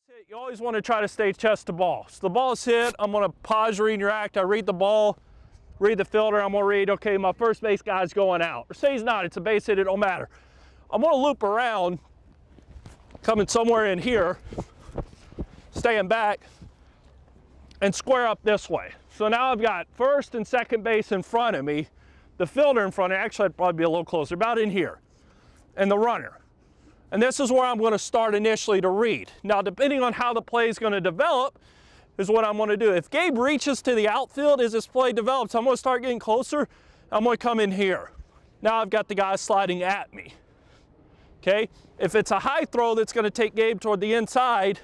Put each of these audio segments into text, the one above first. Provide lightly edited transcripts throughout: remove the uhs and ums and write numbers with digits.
Hit, you always want to try to stay chest to ball. So the ball's hit, I'm going to pause read and react. I read the ball, read the fielder, I'm going to read, okay, my first base guy's going out. Or say he's not, it's a base hit, it don't matter. I'm going to loop around, coming somewhere in here, staying back, and square up this way. So now I've got first and second base in front of me, the fielder in front of me, actually I'd probably be a little closer, about in here, and the runner. And this is where I'm going to start initially to read. Now, depending on how the play is going to develop, is what I'm going to do. If Gabe reaches to the outfield as this play develops, I'm going to start getting closer. I'm going to come in here. Now I've got the guy sliding at me. Okay? If it's a high throw that's going to take Gabe toward the inside,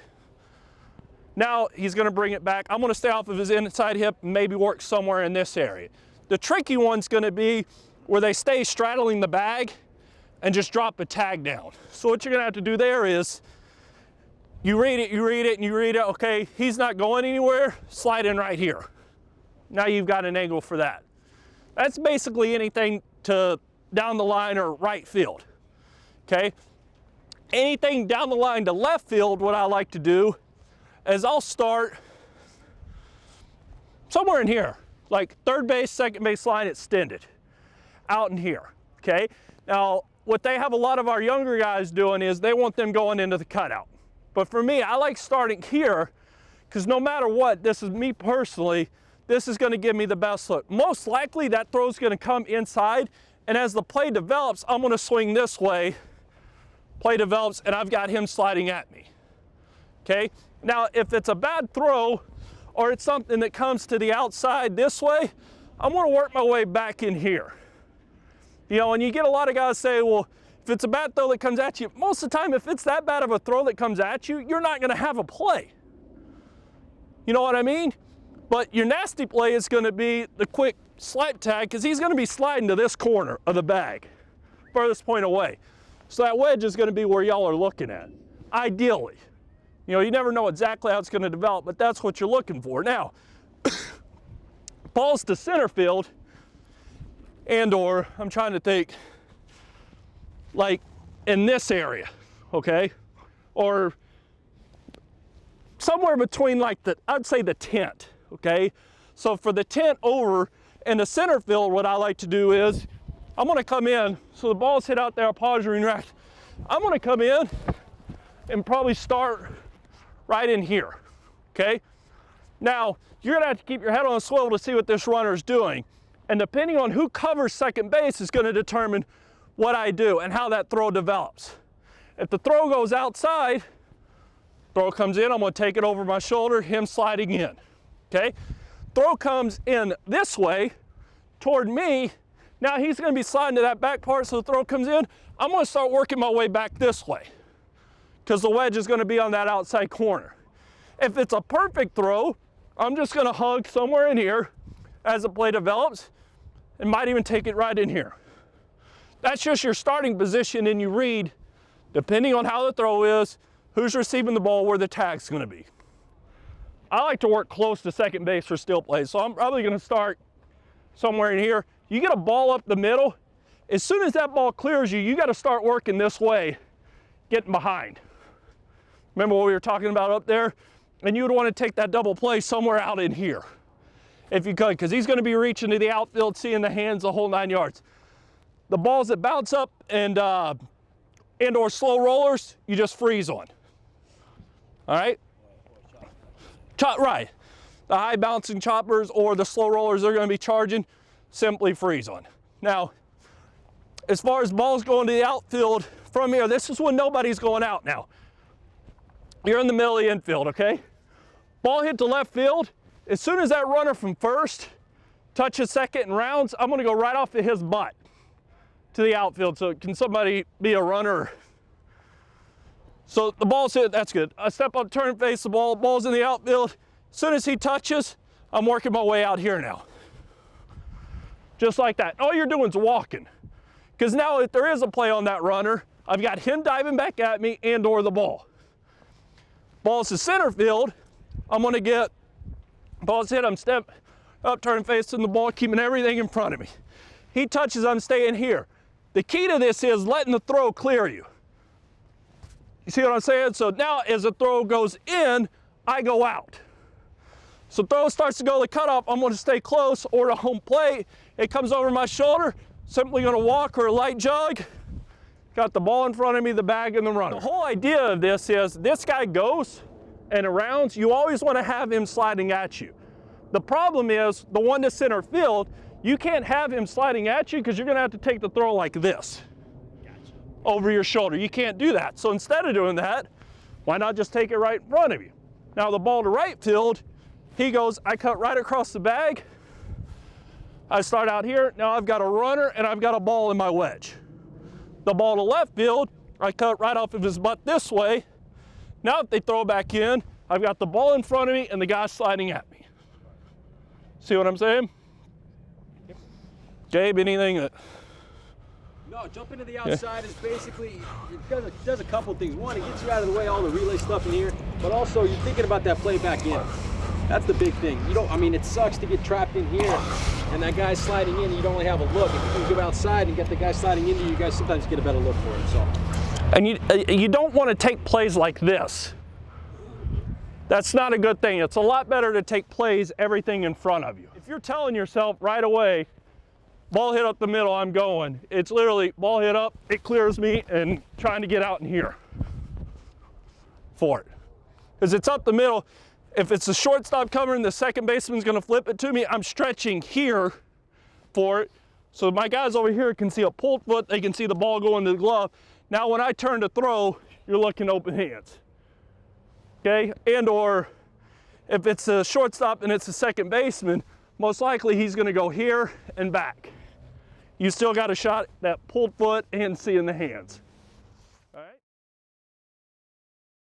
now he's going to bring it back. I'm going to stay off of his inside hip and maybe work somewhere in this area. The tricky one's going to be where they stay straddling the bag and just drop a tag down. So what you're gonna have to do there is, you read it, and you read it, okay, he's not going anywhere, slide in right here. Now you've got an angle for that. That's basically anything to down the line or right field, okay? Anything down the line to left field, what I like to do is I'll start somewhere in here, like third base, second base line extended, out in here, okay? Now, what they have a lot of our younger guys doing is they want them going into the cutout. But for me, I like starting here because no matter what, this is me personally, this is going to give me the best look. Most likely that throw is going to come inside, and as the play develops, I'm going to swing this way. Play develops, and I've got him sliding at me. Okay? Now, if it's a bad throw or it's something that comes to the outside this way, I'm going to work my way back in here. You know, and you get a lot of guys say, well, if it's a bad throw that comes at you, most of the time, if it's that bad of a throw that comes at you, you're not going to have a play. You know what I mean? But your nasty play is going to be the quick slight tag, because he's going to be sliding to this corner of the bag, furthest point away. So that wedge is going to be where y'all are looking at, ideally. You know, you never know exactly how it's going to develop, but that's what you're looking for. Now, balls to center field, and or I'm trying to think, like in this area, okay? Or somewhere between like I'd say the tent, okay? So for the tent over in the center field, what I like to do is, I'm gonna come in, so the ball's hit out there, pause and react. I'm gonna come in and probably start right in here, okay? Now, you're gonna have to keep your head on a swivel to see what this runner's doing. And depending on who covers second base is going to determine what I do and how that throw develops. If the throw goes outside, throw comes in, I'm going to take it over my shoulder, him sliding in, okay? Throw comes in this way toward me, now he's going to be sliding to that back part, so the throw comes in, I'm going to start working my way back this way because the wedge is going to be on that outside corner. If it's a perfect throw, I'm just going to hug somewhere in here as the play develops, and might even take it right in here. That's just your starting position, and you read, depending on how the throw is, who's receiving the ball, where the tag's going to be. I like to work close to second base for still plays, so I'm probably going to start somewhere in here. You get a ball up the middle, as soon as that ball clears you, you got to start working this way, getting behind. Remember what we were talking about up there? And you would want to take that double play somewhere out in here, if you could, because he's going to be reaching to the outfield, seeing the hands, the whole 9 yards. The balls that bounce up and or slow rollers, you just freeze on. All right? Right. The high bouncing choppers or the slow rollers they're going to be charging, simply freeze on. Now, as far as balls going to the outfield from here, this is when nobody's going out now. You're in the middle of the infield, okay? Ball hit to left field. As soon as that runner from first touches second and rounds, I'm going to go right off of his butt to the outfield. So can somebody be a runner? So the ball's hit, that's good. I step up, turn, face the ball, ball's in the outfield. As soon as he touches, I'm working my way out here now. Just like that. All you're doing is walking. Because now if there is a play on that runner, I've got him diving back at me and or the ball. Ball's to center field, I'm going to get ball's hit, I'm step up, turn facing the ball, keeping everything in front of me. He touches, I'm staying here. The key to this is letting the throw clear you. You see what I'm saying? So now as the throw goes in, I go out. So throw starts to go to the cutoff, I'm gonna stay close or to home plate. It comes over my shoulder, simply gonna walk or a light jog. Got the ball in front of me, the bag, and the runner. The whole idea of this is this guy goes and arounds, you always wanna have him sliding at you. The problem is the one to center field, you can't have him sliding at you because you're gonna have to take the throw like this. Gotcha. Over your shoulder. You can't do that. So instead of doing that, why not just take it right in front of you? Now the ball to right field, he goes, I cut right across the bag. I start out here, now I've got a runner and I've got a ball in my wedge. The ball to left field, I cut right off of his butt this way. Now if they throw back in, I've got the ball in front of me and the guy sliding at me. See what I'm saying? Yep. Gabe, anything that? No, jumping to the outside is basically, it does a couple things. One, it gets you out of the way, all the relay stuff in here, but also you're thinking about that play back in. That's the big thing. You don't, I mean, it sucks to get trapped in here and that guy's sliding in and you don't really have a look. If you can go outside and get the guy sliding into you, you guys sometimes get a better look for it, so. And you don't want to take plays like this. That's not a good thing. It's a lot better to take plays, everything in front of you. If you're telling yourself right away, ball hit up the middle, I'm going. It's literally ball hit up, it clears me, and trying to get out in here for it. Because it's up the middle. If it's the shortstop covering, the second baseman's gonna flip it to me, I'm stretching here for it. So my guys over here can see a pulled foot, they can see the ball go into the glove. Now when I turn to throw, you're looking open hands. Okay, and or if it's a shortstop and it's a second baseman, most likely he's gonna go here and back. You still got a shot, that pulled foot and seeing the hands. All right.